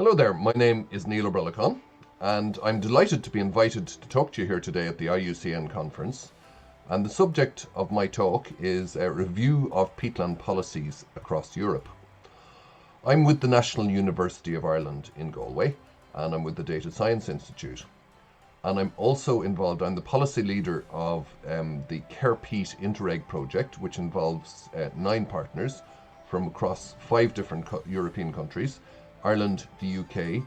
Hello there, my name is Niall O Brolchain, and I'm delighted to be invited to talk to you here today at the IUCN Conference. And the subject of my talk is a review of peatland policies across Europe. I'm with the National University of Ireland in Galway, and I'm with the Data Science Institute. And I'm also involved, I'm the policy leader of the CarePeat Interreg project, which involves 9 partners from across 5 different European countries: Ireland, the UK,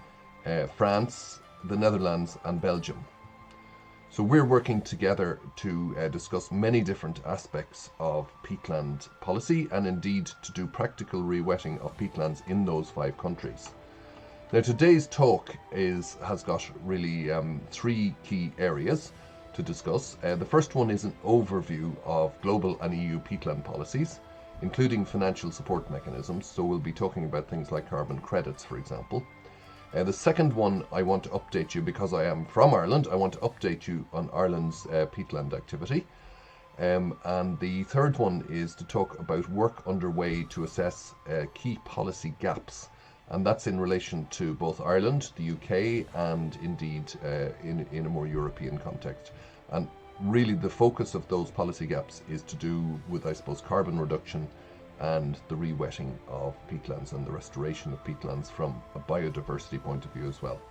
France, the Netherlands and Belgium. So we're working together to discuss many different aspects of peatland policy and indeed to do practical re-wetting of peatlands in those 5 countries. Now today's talk has got really 3 key areas to discuss. The first one is an overview of global and EU peatland policies, including financial support mechanisms. So we'll be talking about things like carbon credits, for example. The second one, I want to update you, because I am from Ireland, I want to update you on Ireland's peatland activity. And the third one is to talk about work underway to assess key policy gaps. And that's in relation to both Ireland, the UK, and indeed in a more European context. And really the focus of those policy gaps is to do with, I suppose, carbon reduction and the re-wetting of peatlands and the restoration of peatlands from a biodiversity point of view as well.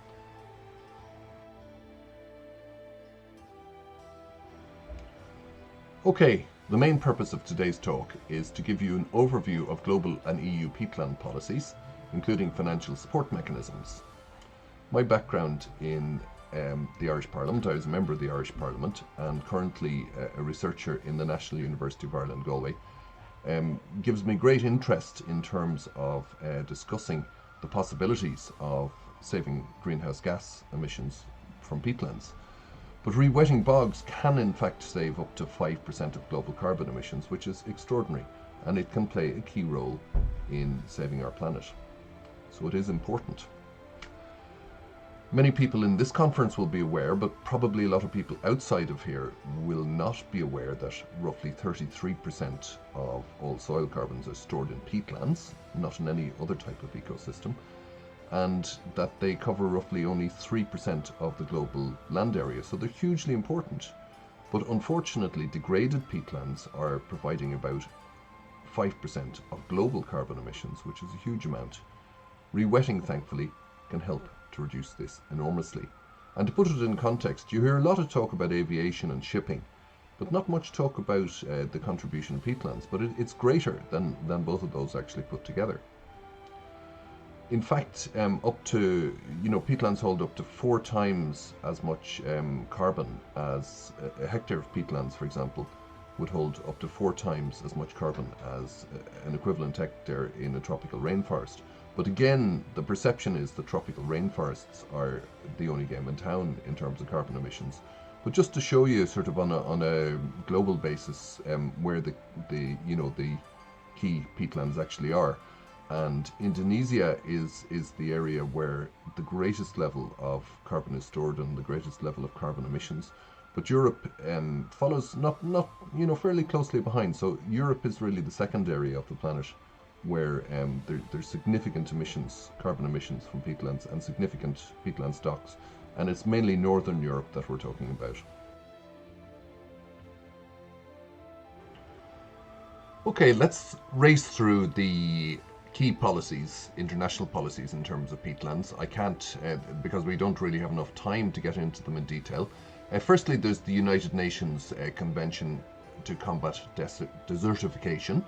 Okay, the main purpose of today's talk is to give you an overview of global and EU peatland policies, including financial support mechanisms. My background in the Irish Parliament, I was a member of the Irish Parliament and currently a researcher in the National University of Ireland, Galway, gives me great interest in terms of discussing the possibilities of saving greenhouse gas emissions from peatlands. But re-wetting bogs can in fact save up to 5% of global carbon emissions, which is extraordinary, and it can play a key role in saving our planet. So it is important. Many people in this conference will be aware, but probably a lot of people outside of here will not be aware, that roughly 33% of all soil carbons are stored in peatlands, not in any other type of ecosystem, and that they cover roughly only 3% of the global land area. So they're hugely important. But unfortunately, degraded peatlands are providing about 5% of global carbon emissions, which is a huge amount. Re-wetting, thankfully, can help to reduce this enormously. And to put it in context, you hear a lot of talk about aviation and shipping, but not much talk about the contribution of peatlands, but it's greater than both of those actually put together. In fact, peatlands hold up to 4 times as much carbon as a hectare of peatlands, for example, would hold up to 4 times as much carbon as an equivalent hectare in a tropical rainforest. But again, the perception is that tropical rainforests are the only game in town in terms of carbon emissions. But just to show you sort of on a global basis where the key peatlands actually are, and Indonesia is the area where the greatest level of carbon is stored and the greatest level of carbon emissions. But Europe follows not fairly closely behind. So Europe is really the second area of the planet where there's significant carbon emissions from peatlands and significant peatland stocks. And it's mainly Northern Europe that we're talking about. Okay, let's race through the key policies, international policies in terms of peatlands. I can't, because we don't really have enough time to get into them in detail. Firstly, there's the United Nations Convention to Combat Desertification.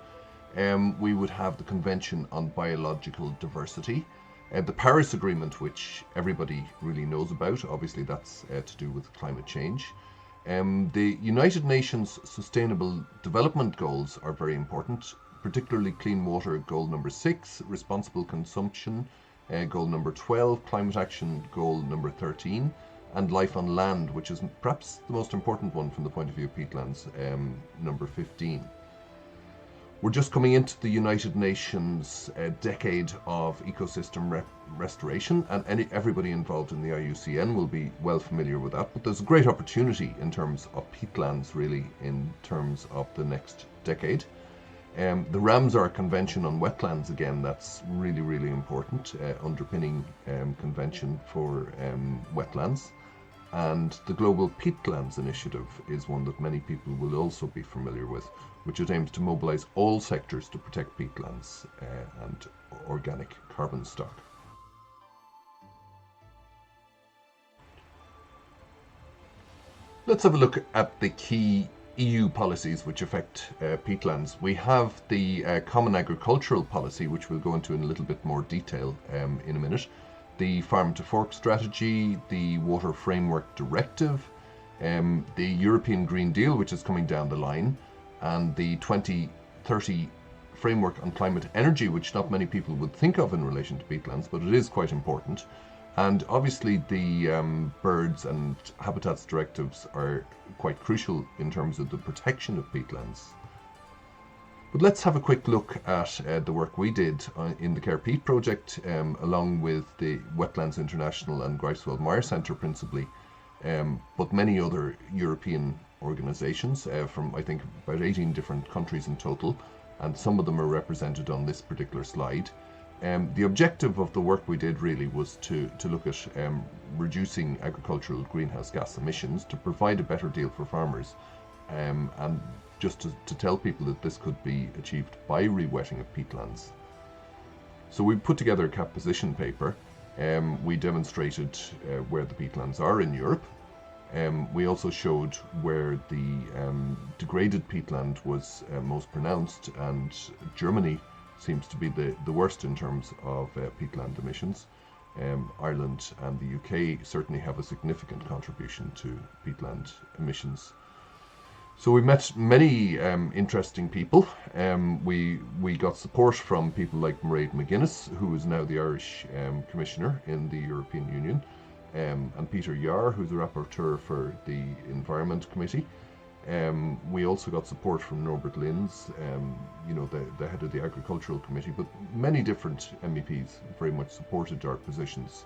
We would have the Convention on Biological Diversity, the Paris Agreement, which everybody really knows about. Obviously, that's to do with climate change. The United Nations Sustainable Development Goals are very important, particularly Clean Water Goal number 6, Responsible Consumption Goal number 12, Climate Action Goal number 13, and Life on Land, which is perhaps the most important one from the point of view of peatlands, number 15. We're just coming into the United Nations decade of ecosystem restoration, and everybody involved in the IUCN will be well familiar with that. But there's a great opportunity in terms of peatlands, really, in terms of the next decade. The Ramsar Convention on Wetlands, again, that's really, really important, underpinning convention for wetlands. And the Global Peatlands Initiative is one that many people will also be familiar with, which it aims to mobilise all sectors to protect peatlands and organic carbon stock. Let's have a look at the key EU policies which affect peatlands. We have the Common Agricultural Policy, which we'll go into in a little bit more detail in a minute, the Farm to Fork Strategy, the Water Framework Directive, the European Green Deal, which is coming down the line, and the 2030 Framework on Climate Energy, which not many people would think of in relation to peatlands, but it is quite important. And obviously the birds and habitats directives are quite crucial in terms of the protection of peatlands. But let's have a quick look at the work we did in the Care Peat project, along with the Wetlands International and Greifswald Meyer Centre principally, but many other European organisations from I think about 18 different countries in total, and some of them are represented on this particular slide. The objective of the work we did really was to look at reducing agricultural greenhouse gas emissions to provide a better deal for farmers, and just to tell people that this could be achieved by rewetting of peatlands. So we put together a CAP position paper. We demonstrated where the peatlands are in Europe. We also showed where the degraded peatland was most pronounced, and Germany seems to be the worst in terms of peatland emissions. Ireland and the UK certainly have a significant contribution to peatland emissions. So we met many interesting people. We got support from people like Mairead McGuinness, who is now the Irish Commissioner in the European Union, and Peter Yarr, who's the rapporteur for the Environment Committee. We also got support from Norbert Linz, the head of the Agricultural Committee, but many different MEPs very much supported our positions.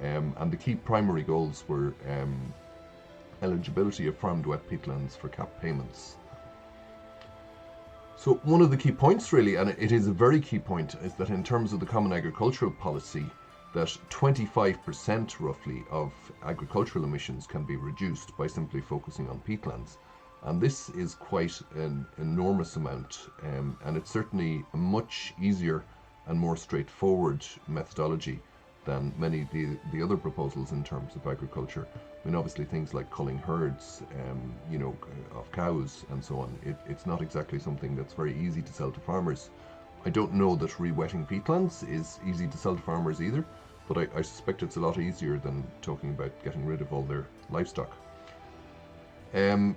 And the key primary goals were eligibility of farmed wet peatlands for CAP payments. So one of the key points really, and it is a very key point, is that in terms of the Common Agricultural Policy, that 25% roughly of agricultural emissions can be reduced by simply focusing on peatlands. And this is quite an enormous amount, and it's certainly a much easier and more straightforward methodology than many of the other proposals in terms of agriculture. I mean, obviously things like culling herds, of cows and so on, it's not exactly something that's very easy to sell to farmers. I don't know that rewetting peatlands is easy to sell to farmers either, but I suspect it's a lot easier than talking about getting rid of all their livestock.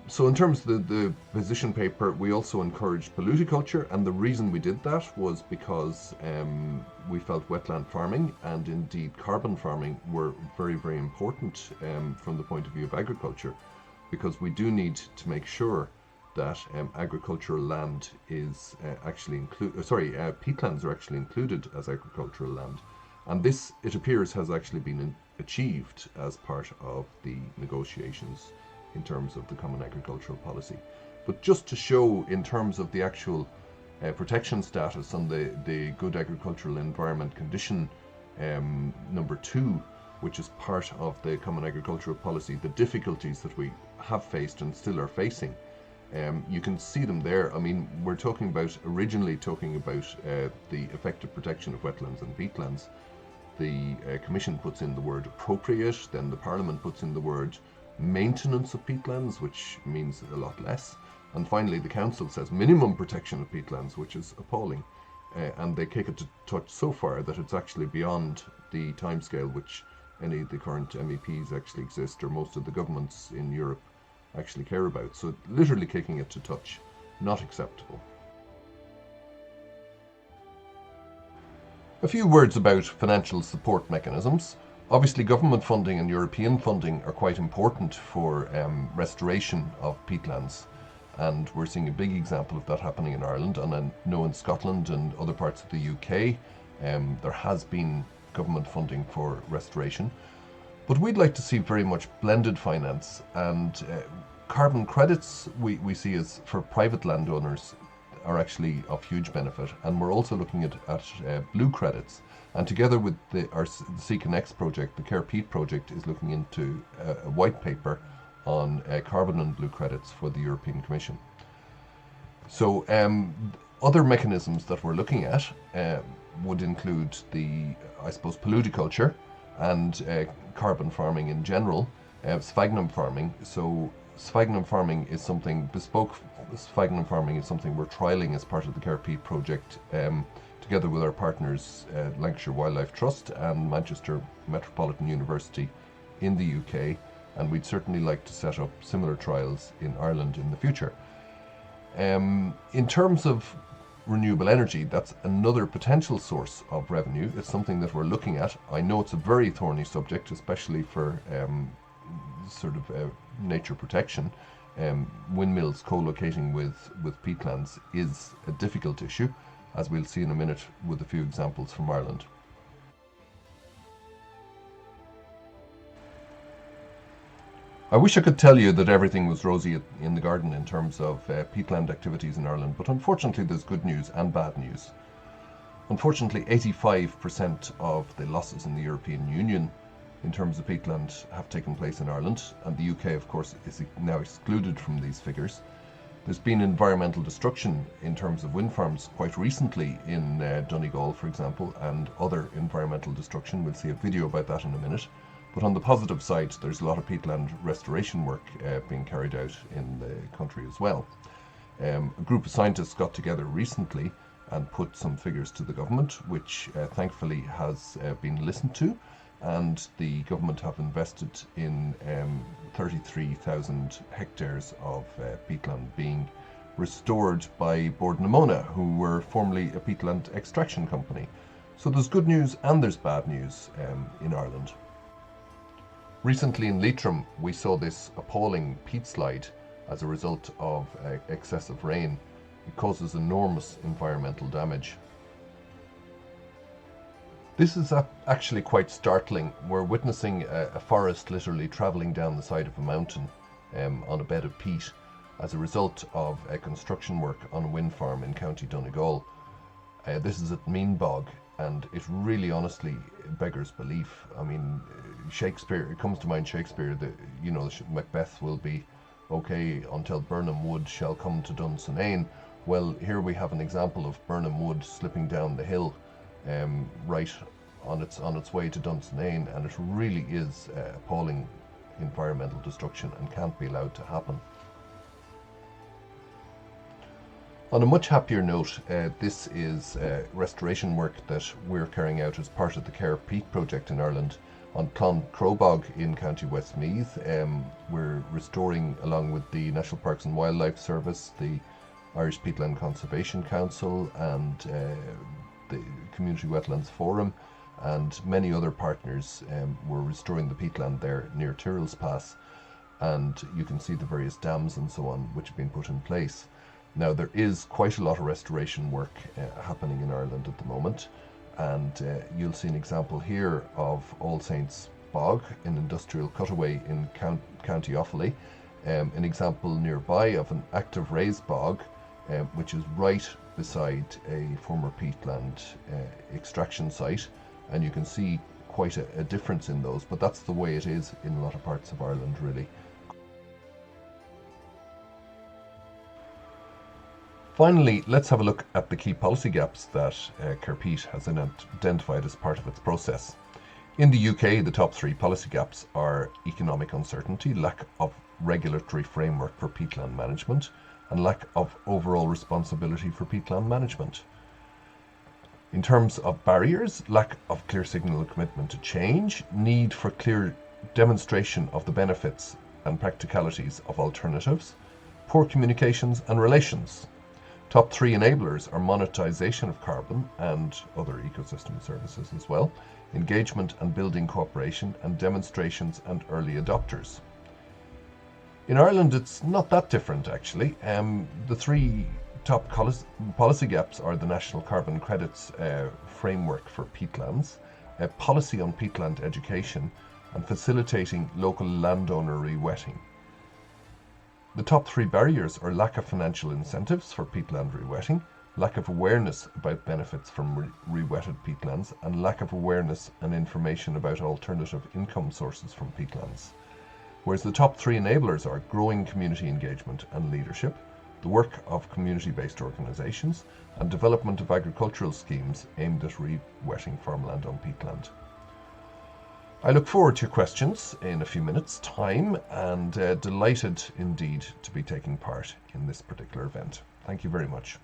So in terms of the position paper, we also encouraged polluticulture, and the reason we did that was because we felt wetland farming and indeed carbon farming were very, very important from the point of view of agriculture, because we do need to make sure that agricultural land is peatlands are actually included as agricultural land, and this, it appears, has actually been achieved as part of the negotiations in terms of the Common Agricultural Policy. But just to show in terms of the actual protection status on the Good Agricultural Environment Condition number 2, which is part of the Common Agricultural Policy, the difficulties that we have faced and still are facing, you can see them there. I mean, we're originally talking about the effective protection of wetlands and peatlands. The Commission puts in the word appropriate, then the Parliament puts in the word maintenance of peatlands, which means a lot less, and finally the Council says minimum protection of peatlands, which is appalling, and they kick it to touch so far that it's actually beyond the timescale which any of the current MEPs actually exist, or most of the governments in Europe actually care about. So literally kicking it to touch, not acceptable. A few words about financial support mechanisms. Obviously, government funding and European funding are quite important for restoration of peatlands, and we're seeing a big example of that happening in Ireland, and I know in Scotland and other parts of the UK there has been government funding for restoration. But we'd like to see very much blended finance, and carbon credits we see as for private landowners are actually of huge benefit, and we're also looking at blue credits. And together with the C-Connects project, the Care Peat project is looking into a white paper on carbon and blue credits for the European Commission. So other mechanisms that we're looking at would include polludiculture and carbon farming in general, sphagnum farming. So sphagnum farming is something, bespoke sphagnum farming is something we're trialling as part of the Care Peat project, together with our partners Lancashire Wildlife Trust and Manchester Metropolitan University in the UK, and we'd certainly like to set up similar trials in Ireland in the future. In terms of renewable energy, that's another potential source of revenue. It's something that we're looking at. I know it's a very thorny subject, especially for nature protection. Windmills co-locating with peatlands is a difficult issue, as we'll see in a minute with a few examples from Ireland. I wish I could tell you that everything was rosy in the garden in terms of peatland activities in Ireland, but unfortunately there's good news and bad news. Unfortunately, 85% of the losses in the European Union in terms of peatland have taken place in Ireland, and the UK, of course, is now excluded from these figures. There's been environmental destruction in terms of wind farms quite recently in Donegal, for example, and other environmental destruction. We'll see a video about that in a minute. But on the positive side, there's a lot of peatland restoration work being carried out in the country as well. A group of scientists got together recently and put some figures to the government, which thankfully has been listened to, and the government have invested in 33,000 hectares of peatland being restored by Bord Namona, who were formerly a peatland extraction company. So there's good news and there's bad news in Ireland. Recently in Leitrim, we saw this appalling peat slide as a result of excessive rain. It causes enormous environmental damage. This is actually quite startling. We're witnessing a forest literally travelling down the side of a mountain on a bed of peat as a result of construction work on a wind farm in County Donegal. This is at Meanbog, and it really honestly beggars belief. I mean, Shakespeare, it comes to mind Shakespeare, Macbeth will be okay until Birnam Wood shall come to Dunsinane. Well, here we have an example of Birnam Wood slipping down the hill right on its way to Dunsinane, and it really is appalling environmental destruction and can't be allowed to happen. On a much happier note, this is restoration work that we're carrying out as part of the Care Peat project in Ireland on Clon Crowbog in County Westmeath. We're restoring, along with the National Parks and Wildlife Service, the Irish Peatland Conservation Council, and the Community Wetlands Forum, and many other partners. We're restoring the peatland there near Tyrrell's Pass, and you can see the various dams and so on which have been put in place. Now, there is quite a lot of restoration work happening in Ireland at the moment, and you'll see an example here of All Saints Bog, an industrial cutaway in County Offaly, an example nearby of an active raised bog, which is right beside a former peatland extraction site, and you can see quite a difference in those, but that's the way it is in a lot of parts of Ireland, really. Finally, let's have a look at the key policy gaps that Care Peat has identified as part of its process. In the UK, the top three policy gaps are economic uncertainty, lack of regulatory framework for peatland management, and lack of overall responsibility for peatland management. In terms of barriers, lack of clear signal of commitment to change, need for clear demonstration of the benefits and practicalities of alternatives, poor communications and relations. Top three enablers are monetisation of carbon and other ecosystem services as well, engagement and building cooperation, and demonstrations and early adopters. In Ireland, it's not that different, actually. The three top policy gaps are the National Carbon Credits framework for peatlands, a policy on peatland education, and facilitating local landowner re-wetting. The top three barriers are lack of financial incentives for peatland rewetting, lack of awareness about benefits from rewetted peatlands, and lack of awareness and information about alternative income sources from peatlands. Whereas the top three enablers are growing community engagement and leadership, the work of community-based organisations, and development of agricultural schemes aimed at rewetting farmland on peatland. I look forward to your questions in a few minutes' time, and delighted indeed to be taking part in this particular event. Thank you very much.